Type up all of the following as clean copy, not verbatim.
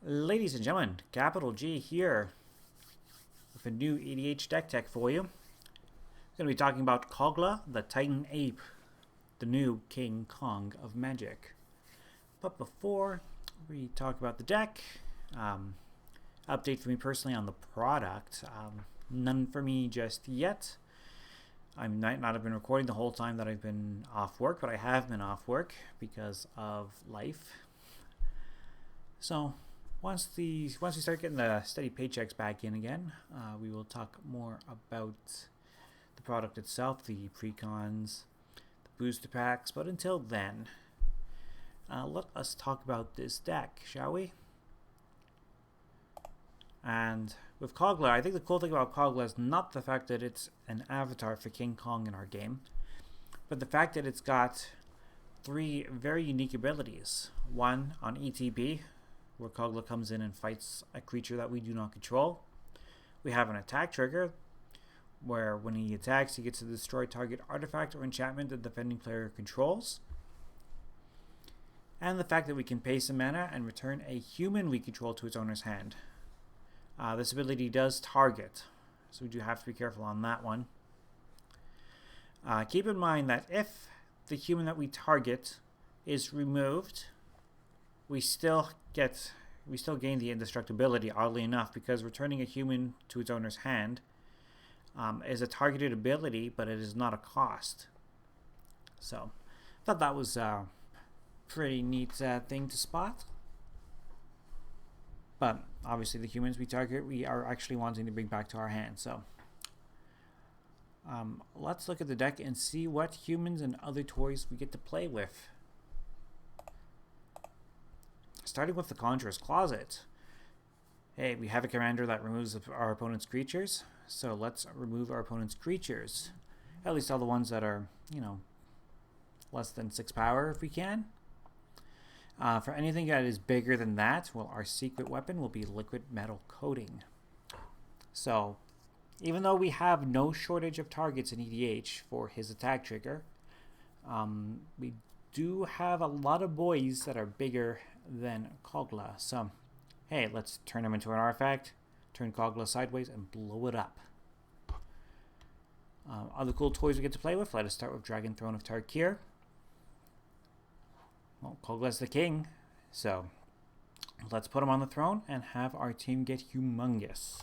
Ladies and gentlemen, Capital G here with a new EDH deck tech for you. I'm going to be talking about Kogla, the Titan Ape, the new King Kong of Magic. But before we talk about the deck, update for me personally on the product. None for me just yet. I might not have been recording the whole time that I've been off work, but I have been off work because of life. So once we start getting the steady paychecks back in again, we will talk more about the product itself, the precons, the booster packs. But until then, let us talk about this deck, shall we? And with Kogla, I think the cool thing about Kogla is not the fact that it's an avatar for King Kong in our game, but the fact that it's got three very unique abilities. One on ETB, where Kogla comes in and fights a creature that we do not control. We have an attack trigger, where when he attacks, he gets to destroy target artifact or enchantment the defending player controls. And the fact that we can pay some mana and return a human we control to its owner's hand. This ability does target, so we do have to be careful on that one. Keep in mind that if the human that we target is removed, we still gain the indestructibility, oddly enough, because returning a human to its owner's hand is a targeted ability, but it is not a cost. So I thought that was a pretty neat thing to spot. But obviously the humans we target, we are actually wanting to bring back to our hand. So let's look at the deck and see what humans and other toys we get to play with. Starting with the Conjurer's Closet. Hey, we have a commander that removes our opponent's creatures, so let's remove our opponent's creatures. At least all the ones that are, less than 6 power if we can. For anything that is bigger than that, well, our secret weapon will be liquid metal coating. So, even though we have no shortage of targets in EDH for his attack trigger, we do have a lot of boys that are bigger than Kogla. So, hey, let's turn him into an artifact, turn Kogla sideways, and blow it up. Other cool toys we get to play with. Let us start with Dragon Throne of Tarkir. Well, Kogla's the king, so let's put him on the throne and have our team get humongous.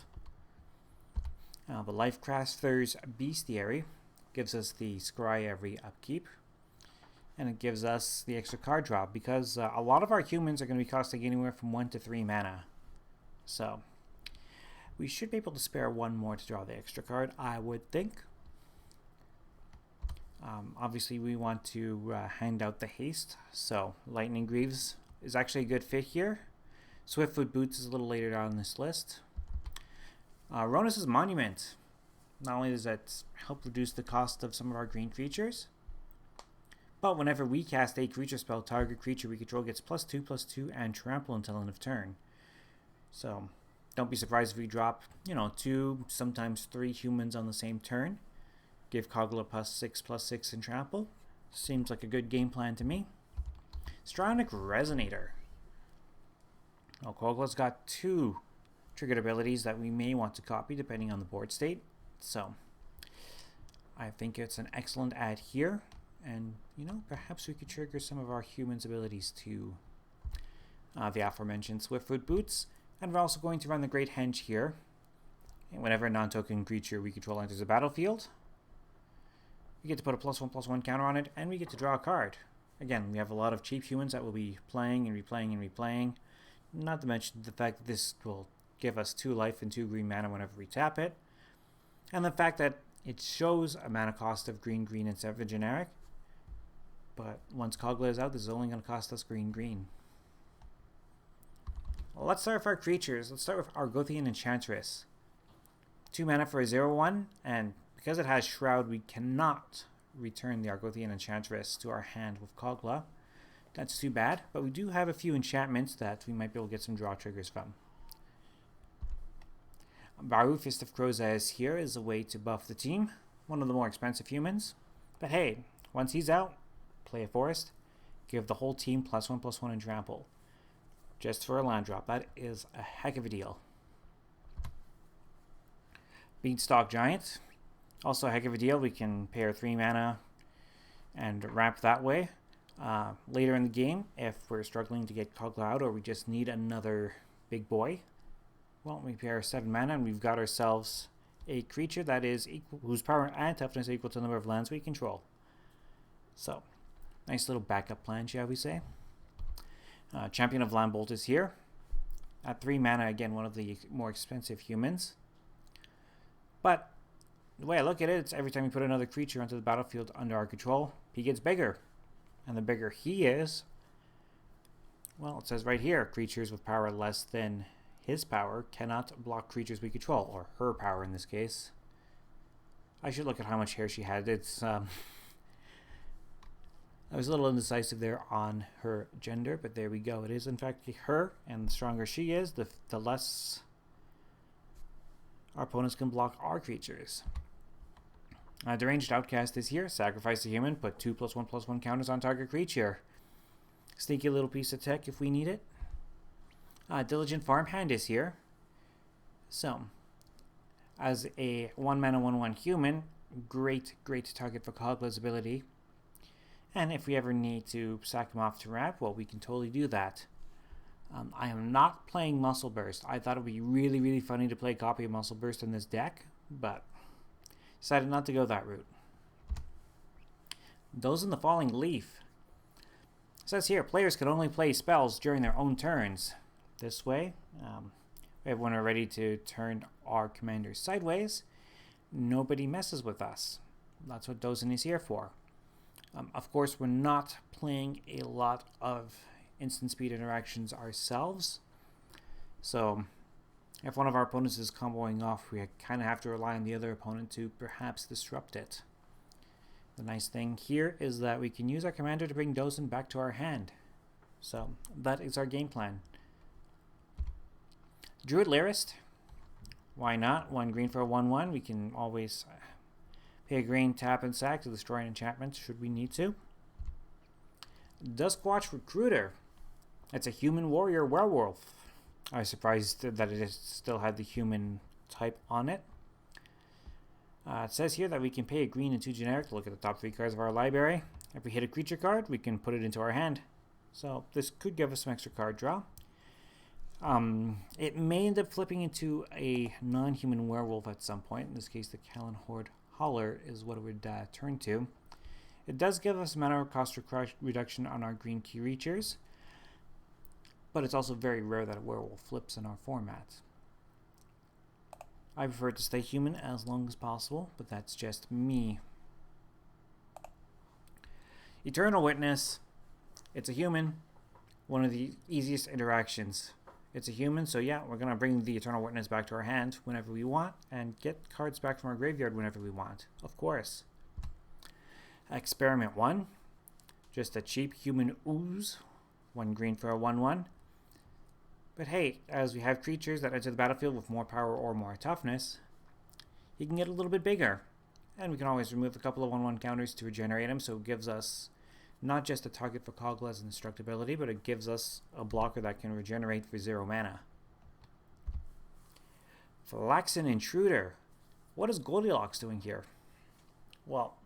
The Lifecrafters Bestiary gives us the scry every upkeep, and it gives us the extra card draw because a lot of our humans are going to be costing anywhere from 1 to 3 mana. So we should be able to spare one more to draw the extra card, I would think. Obviously, we want to hand out the haste, so Lightning Greaves is actually a good fit here. Swiftfoot Boots is a little later down on this list. Ronus' Monument. Not only does that help reduce the cost of some of our green creatures, but whenever we cast a creature spell, target creature we control gets +2/+2 and trample until end of turn. So don't be surprised if we drop, 2, sometimes 3 humans on the same turn. Give Kogla +6/+6 and trample. Seems like a good game plan to me. Stronic Resonator. Well, Kogla's got 2 triggered abilities that we may want to copy depending on the board state. So I think it's an excellent add here. And, perhaps we could trigger some of our humans' abilities to the aforementioned Swiftfoot Boots. And we're also going to run the Great Henge here. And whenever a non-token creature we control enters the battlefield, we get to put a +1/+1 counter on it, and we get to draw a card. Again, we have a lot of cheap humans that will be playing and replaying and replaying. Not to mention the fact that this will give us 2 life and 2 green mana whenever we tap it. And the fact that it shows a mana cost of green instead of a generic. But once Kogla is out, this is only going to cost us green. Well, let's start with our creatures. Let's start with Argothian Enchantress. 2 mana for a 0/1, and because it has Shroud, we cannot return the Argothian Enchantress to our hand with Kogla. That's too bad, but we do have a few enchantments that we might be able to get some draw triggers from. Baru, Fist of Crozet is here as a way to buff the team. One of the more expensive humans. But hey, once he's out, play a forest, give the whole team +1/+1 and trample. just for a land drop. That is a heck of a deal. Beanstalk Giant, also a heck of a deal. We can pay our 3 mana and ramp that way. Later in the game, if we're struggling to get Kogla out or we just need another big boy, well, we pay our 7 mana and we've got ourselves a creature that is whose power and toughness are equal to the number of lands we control. So, nice little backup plan, shall we say. Champion of Landbolt is here. At 3 mana, again, one of the more expensive humans. But the way I look at it, it's every time we put another creature onto the battlefield under our control, he gets bigger. And the bigger he is, well, it says right here, creatures with power less than his power cannot block creatures we control, or her power in this case. I should look at how much hair she had. It's I was a little indecisive there on her gender, but there we go. It is in fact her, and the stronger she is, the less our opponents can block our creatures. Deranged Outcast is here. Sacrifice a human, put 2+1/+1 counters on target creature. Sneaky little piece of tech if we need it. Diligent Farmhand is here. So, as a 1 mana 1/1 human, great target for Kogla's ability. And if we ever need to sack him off to ramp, well, we can totally do that. I am not playing Muscle Burst. I thought it would be really funny to play a copy of Muscle Burst in this deck, but decided not to go that route. Those in the Falling Leaf. It says here, players can only play spells during their own turns. This way, when we're ready to turn our commander sideways, nobody messes with us. That's what Dozen is here for. Of course, we're not playing a lot of instant speed interactions ourselves. So, if one of our opponents is comboing off, we kind of have to rely on the other opponent to perhaps disrupt it. The nice thing here is that we can use our commander to bring Dozen back to our hand. So, that is our game plan. Druid Lyrist. Why not? 1 green for a 1/1. We can always pay a green, tap, and sack to destroy an enchantment should we need to. Duskwatch Recruiter. It's a human warrior werewolf. I was surprised that it still had the human type on it. It says here that we can pay a green and 2 generic to look at the top 3 cards of our library. If we hit a creature card, we can put it into our hand. So this could give us some extra card draw. It may end up flipping into a non-human werewolf at some point. In this case, the Callan Horde Holler is what it would turn to. It does give us mana cost reduction on our green key creatures, but it's also very rare that a werewolf flips in our format. I prefer to stay human as long as possible, but that's just me. Eternal Witness. It's a human. One of the easiest interactions. It's a human, so yeah, we're going to bring the Eternal Witness back to our hand whenever we want, and get cards back from our graveyard whenever we want, of course. Experiment 1. Just a cheap human ooze. 1 green for a 1/1. But hey, as we have creatures that enter the battlefield with more power or more toughness, he can get a little bit bigger. And we can always remove a couple of 1/1 counters to regenerate him, so it gives us not just a target for Kogla's indestructibility, but it gives us a blocker that can regenerate for 0 mana. Flaxen Intruder. What is Goldilocks doing here? Well,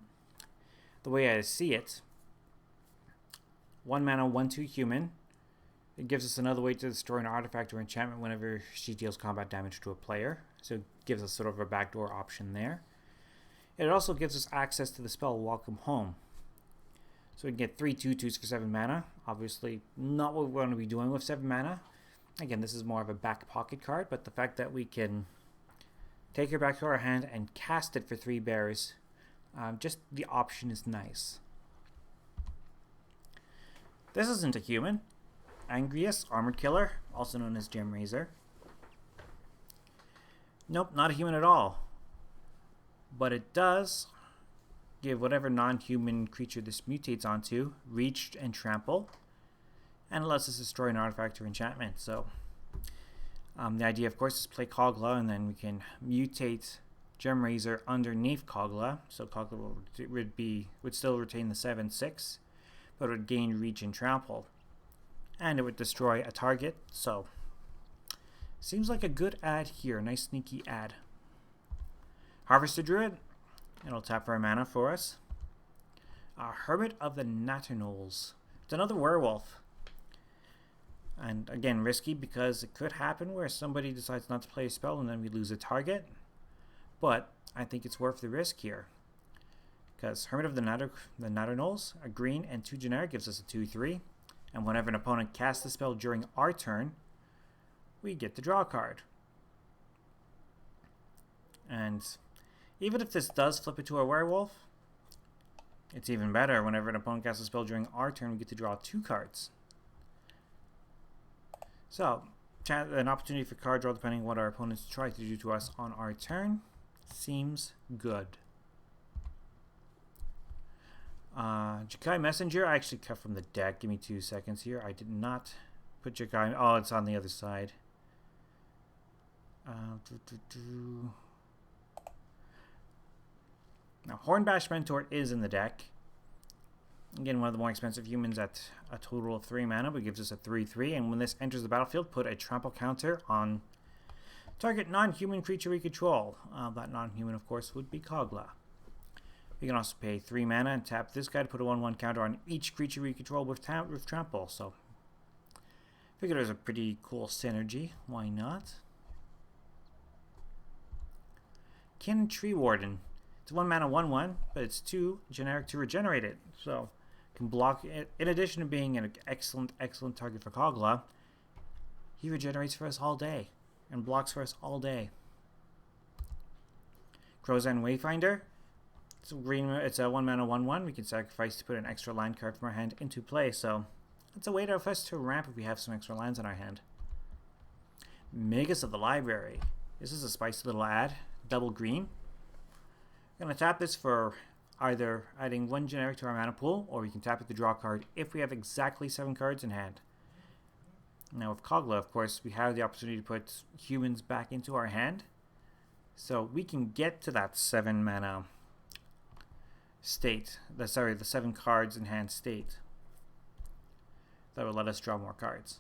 the way I see it, 1 mana, 1/2 human. It gives us another way to destroy an artifact or enchantment whenever she deals combat damage to a player. So it gives us sort of a backdoor option there. It also gives us access to the spell Welcome Home. So we can get 3 2/2s for 7 mana. Obviously, not what we want to be doing with 7 mana. Again, this is more of a back pocket card, but the fact that we can take her back to our hand and cast it for 3 bears, just the option is nice. This isn't a human. Angrius, Armored Killer, also known as Gem Razor. Nope, not a human at all. But it does give whatever non-human creature this mutates onto reach and trample, and it lets us destroy an artifact or enchantment. So the idea, of course, is play Kogla, and then we can mutate Gem Razor underneath Kogla. So Kogla would still retain the 7/6, but would gain reach and trample. and it would destroy a target. So seems like a good ad here. Nice sneaky ad. Harvester Druid. It'll tap for a mana for us. Hermit of the Natterknolls. It's another werewolf. And again, risky because it could happen where somebody decides not to play a spell and then we lose a target. But I think it's worth the risk here. Because Hermit of the Natterknolls, a green and 2 generic, gives us a 2/3. And whenever an opponent casts a spell during our turn, we get to draw a card. And even if this does flip it to a werewolf, it's even better. Whenever an opponent casts a spell during our turn, we get to draw 2 cards. So, an opportunity for card draw depending on what our opponents try to do to us on our turn. Seems good. Jakai Messenger, I actually cut from the deck. Give me 2 seconds here. I did not put Jakai. Oh, it's on the other side. Now, Hornbash Mentor is in the deck. Again, one of the more expensive humans at a total of 3 mana, but gives us a 3/3. And when this enters the battlefield, put a trample counter on target non-human creature we control. That non-human, of course, would be Kogla. We can also pay 3 mana and tap this guy to put a 1/1 counter on each creature we control with trample. So, I figured it was a pretty cool synergy. Why not? Cannon Tree Warden. It's 1 mana 1/1, but it's 2 generic to regenerate it. So, can block it. In addition to being an excellent target for Kogla, he regenerates for us all day and blocks for us all day. Crozan Wayfinder. It's a 1 mana 1/1. We can sacrifice to put an extra land card from our hand into play. So it's a way for us to ramp if we have some extra lands in our hand. Magus of the Library. This is a spicy little ad. Double green. I'm going to tap this for either adding 1 generic to our mana pool, or we can tap it to draw a card if we have exactly 7 cards in hand. Now with Kogla, of course, we have the opportunity to put humans back into our hand. So we can get to that 7 mana state. The 7 cards in hand state. That will let us draw more cards.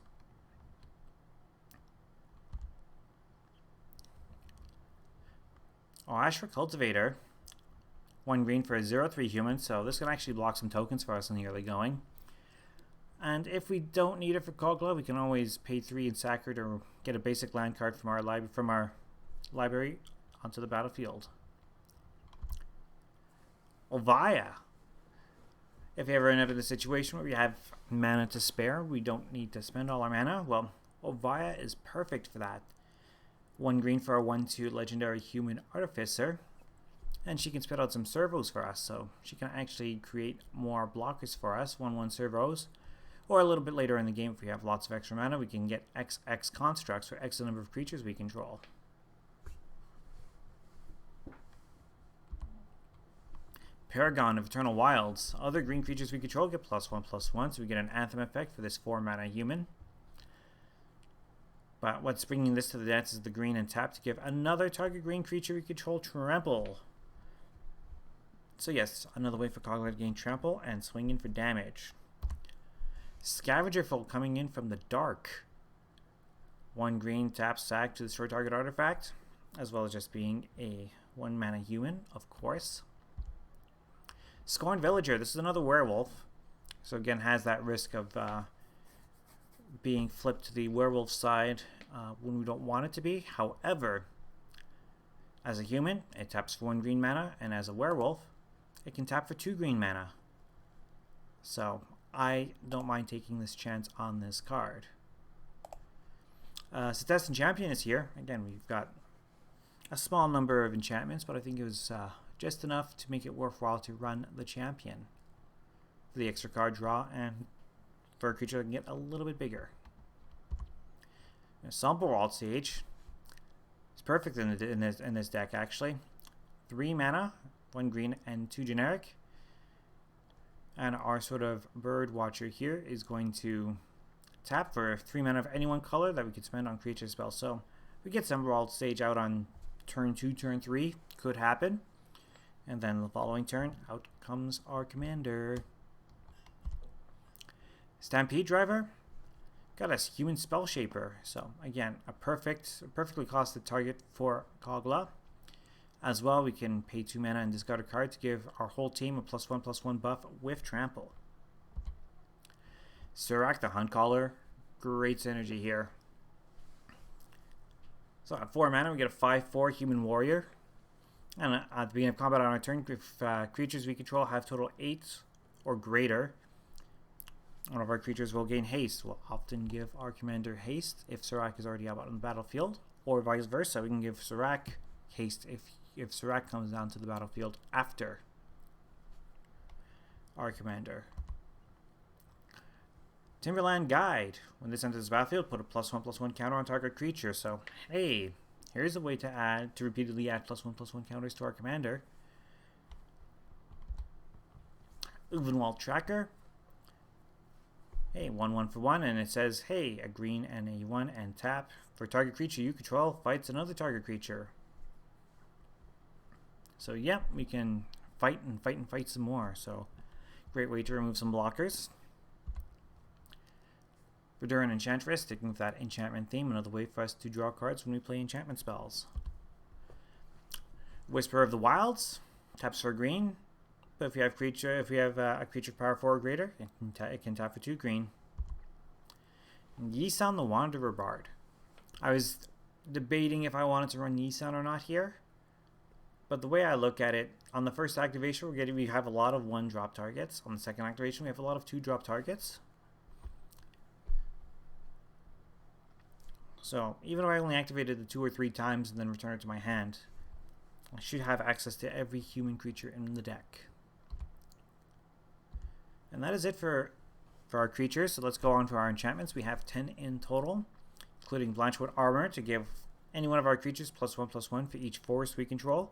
Ashra Cultivator. 1 green for a 0/3 human, so this can actually block some tokens for us in the early going. And if we don't need it for Kogla, we can always pay 3 and sack it or get a basic land card from our library onto the battlefield. Ovaya. If you ever end up in a situation where we have mana to spare, we don't need to spend all our mana, well, Ovaya is perfect for that. 1 green for a 1/2 legendary human artificer. And she can spit out some servos for us, so she can actually create more blockers for us, 1/1 servos. Or a little bit later in the game, if we have lots of extra mana, we can get XX constructs for X number of creatures we control. Paragon of Eternal Wilds. Other green creatures we control get +1/+1, so we get an Anthem effect for this 4 mana human. But what's bringing this to the dance is the green and tap to give another target green creature we control trample. So yes, another way for Kogla to gain trample and swing in for damage. Scavenger Folk coming in from the dark. 1 green tap sack to destroy target artifact, as well as just being a 1 mana human, of course. Scorned Villager. This is another werewolf, so again has that risk of being flipped to the werewolf side when we don't want it to be. However, as a human, it taps for 1 green mana, and as a werewolf, it can tap for 2 green mana. So I don't mind taking this chance on this card. Cetessan Champion is here. Again, we've got a small number of enchantments, but I think it was just enough to make it worthwhile to run the champion. For the extra card draw and for a creature that can get a little bit bigger. Somberwald Sage. It's perfect in this deck, actually. 3 mana, 1 green and 2 generic. And our sort of bird watcher here is going to tap for 3 mana of any one color that we could spend on creature spells. So we get Somberwald Sage out on turn 2, turn 3. Could happen. And then the following turn, out comes our commander. Stampede Driver. got a human spell shaper. So again, a perfectly costed target for Kogla. As well, we can pay 2 mana and discard a card to give our whole team a +1/+1 buff with trample. Surak, the Hunt Caller, great synergy here. So at 4 mana, we get a 5/4 human warrior. And at the beginning of combat on our turn, if creatures we control have total 8 or greater, one of our creatures will gain haste. We'll often give our commander haste if Surak is already out on the battlefield, or vice versa. We can give Surak haste if Surak comes down to the battlefield after our commander. Timberland Guide. When this enters the battlefield, put a +1/+1 counter on target creature. So, hey, here's a way to repeatedly add +1/+1 counters to our commander. Uvenwald Tracker. Hey, 1/1 for 1, and it says, hey, a green and a 1 and tap. For target creature you control, fights another target creature. So yeah, we can fight and fight and fight some more. So, great way to remove some blockers. Verduran Enchantress, sticking with that enchantment theme, another way for us to draw cards when we play enchantment spells. Whisper of the Wilds, taps for green, but if we have a creature power 4 or greater, it can tap for 2 green. Yisan the Wanderer Bard. I was debating if I wanted to run Yisan or not here, but the way I look at it, on the first activation we have a lot of 1-drop targets. On the second activation we have a lot of 2-drop targets. So, even if I only activated it 2 or 3 times and then return it to my hand, I should have access to every human creature in the deck. And that is it for our creatures. So let's go on to our enchantments. We have 10 in total, including Blanchwood Armor to give any one of our creatures +1/+1 for each forest we control.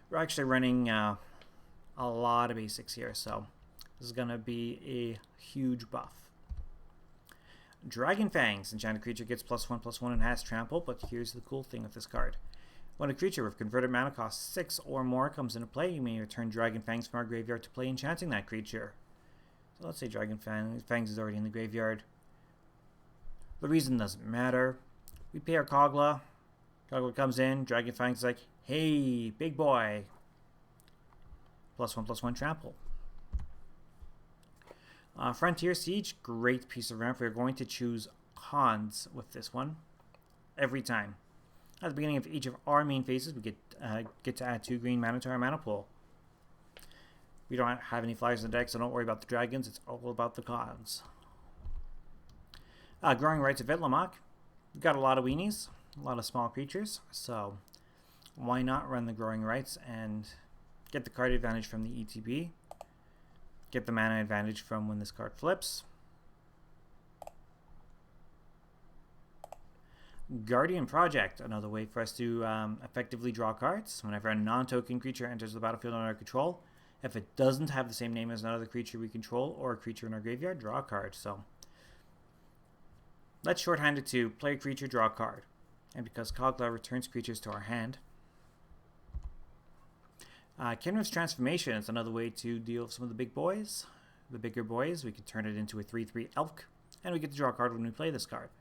We're actually running a lot of basics here, so this is going to be a huge buff. Dragon Fangs. Enchanted creature gets +1/+1 and has trample, but here's the cool thing with this card. When a creature with converted mana cost 6 or more comes into play, you may return Dragon Fangs from our graveyard to play enchanting that creature. So let's say Dragon Fangs is already in the graveyard. The reason doesn't matter. We pay our Kogla. Kogla comes in, Dragon Fangs is like, hey, big boy. +1/+1 trample. Frontier Siege, great piece of ramp. We're going to choose cons with this one every time. At the beginning of each of our main phases, we get to add 2 green mana to our mana pool. We don't have any flyers in the deck, so don't worry about the dragons. It's all about the cons. Growing Rights of Vitlamak. We've got a lot of weenies, a lot of small creatures, so why not run the Growing Rights and get the card advantage from the ETB, get the mana advantage from when this card flips. Guardian Project, another way for us to effectively draw cards. Whenever a non-token creature enters the battlefield under our control, if it doesn't have the same name as another creature we control or a creature in our graveyard, draw a card. So let's shorthand it to play a creature, draw a card. And because Kogla returns creatures to our hand, Kenrith's Transformation is another way to deal with some of the big boys. The bigger boys, we can turn it into a 3/3 elk, and we get to draw a card when we play this card.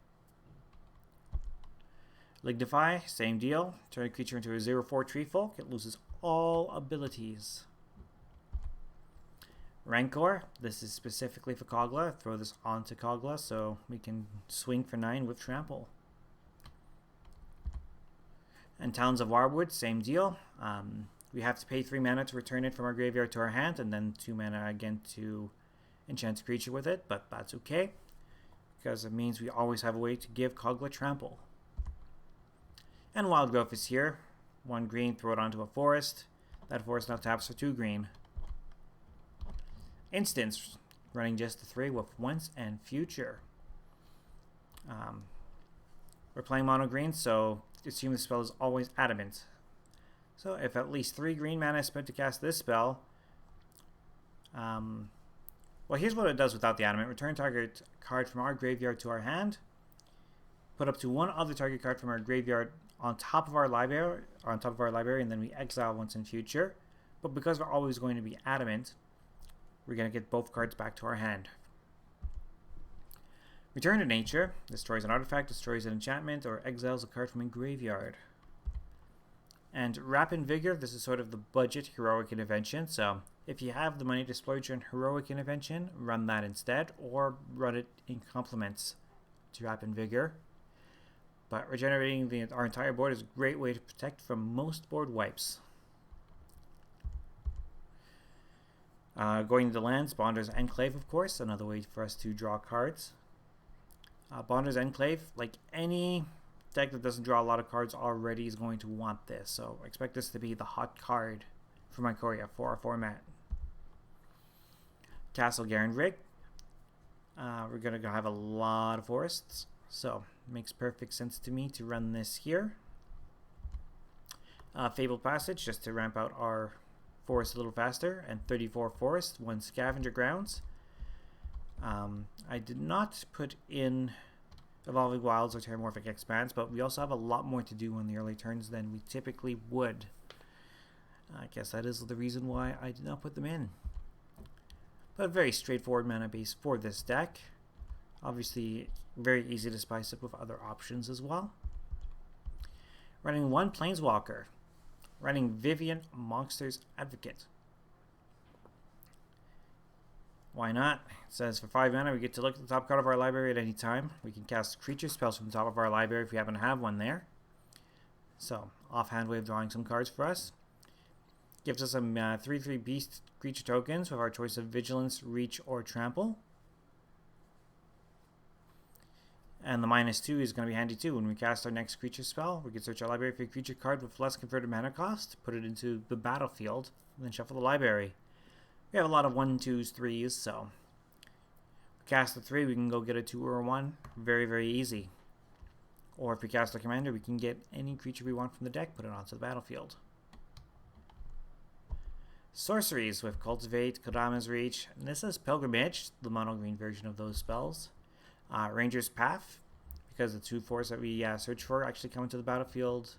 Lignify, same deal. Turn a creature into a 0/4 tree folk. It loses all abilities. Rancor, this is specifically for Kogla. Throw this onto Kogla so we can swing for 9 with trample. And Talons of Warwood, same deal. We have to pay 3 mana to return it from our graveyard to our hand, and then 2 mana again to enchant a creature with it, but that's okay, because it means we always have a way to give Kogla trample. And Wild Growth is here. 1 green, throw it onto a forest. That forest now taps for 2 green. Instance, running just the 3 with Once and Future. We're playing mono green, so assume the spell is always adamant. So if at least 3 green mana is spent to cast this spell, well, here's what it does without the adamant. Return target card from our graveyard to our hand. Put up to 1 other target card from our graveyard on top of our library, and then we exile Once and Future. But because we're always going to be adamant, we're going to get both cards back to our hand. Return to nature. Destroys an artifact, destroys an enchantment, or exiles a card from a graveyard. And Rapid Vigor, this is sort of the budget heroic intervention. So if you have the money to splurge on heroic intervention, run that instead, or run it in complements to Rapid Vigor. But regenerating our entire board is a great way to protect from most board wipes. Going to the lands, Bonder's Enclave, of course, another way for us to draw cards. Bonder's Enclave, like any deck that doesn't draw a lot of cards already, is going to want this. So expect this to be the hot card for Ikoria for our format. Castle Garenrig. We're going to have a lot of forests, so it makes perfect sense to me to run this here. Fabled Passage, just to ramp out our forest a little faster, and 34 forest, 1 scavenger grounds. I did not put in Evolving Wilds or Terramorphic Expanse, but we also have a lot more to do on the early turns than we typically would. I guess that is the reason why I did not put them in. But a very straightforward mana base for this deck. Obviously, very easy to spice up with other options as well. Running 1 Planeswalker. Running Vivian, Monsters Advocate. Why not? It says for 5 mana we get to look at the top card of our library at any time. We can cast creature spells from the top of our library if we happen to have one there. So, offhand way of drawing some cards for us. Gives us some 3/3 beast creature tokens with our choice of Vigilance, Reach, or Trample. And the -2 is going to be handy too. When we cast our next creature spell, we can search our library for a creature card with less converted mana cost, put it into the battlefield, and then shuffle the library. We have a lot of 1, 2s, 3s, so if we cast a 3, we can go get a 2 or a 1. Very, very easy. Or if we cast a commander, we can get any creature we want from the deck, put it onto the battlefield. Sorceries with Cultivate, Kodama's Reach, and this is Pilgrimage, the mono green version of those spells. Ranger's Path, because the 2 4s that we search for actually come into the battlefield.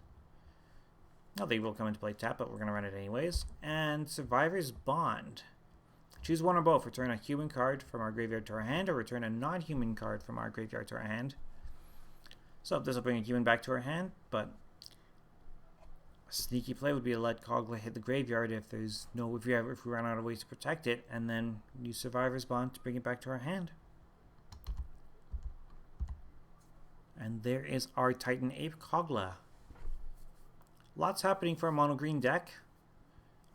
Well, they will come into play tap, but we're going to run it anyways. And Survivor's Bond. Choose one or both. Return a human card from our graveyard to our hand, or return a non-human card from our graveyard to our hand. So this will bring a human back to our hand, but a sneaky play would be to let Kogla hit the graveyard if we run out of ways to protect it, and then use Survivor's Bond to bring it back to our hand. And there is our Titan Ape Kogla. Lots happening for a mono green deck.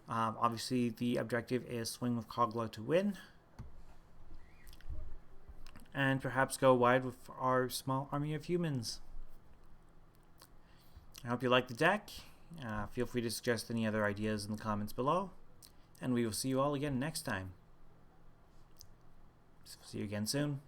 Obviously, the objective is swing with Kogla to win, and perhaps go wide with our small army of humans. I hope you like the deck. Feel free to suggest any other ideas in the comments below, and we will see you all again next time. See you again soon.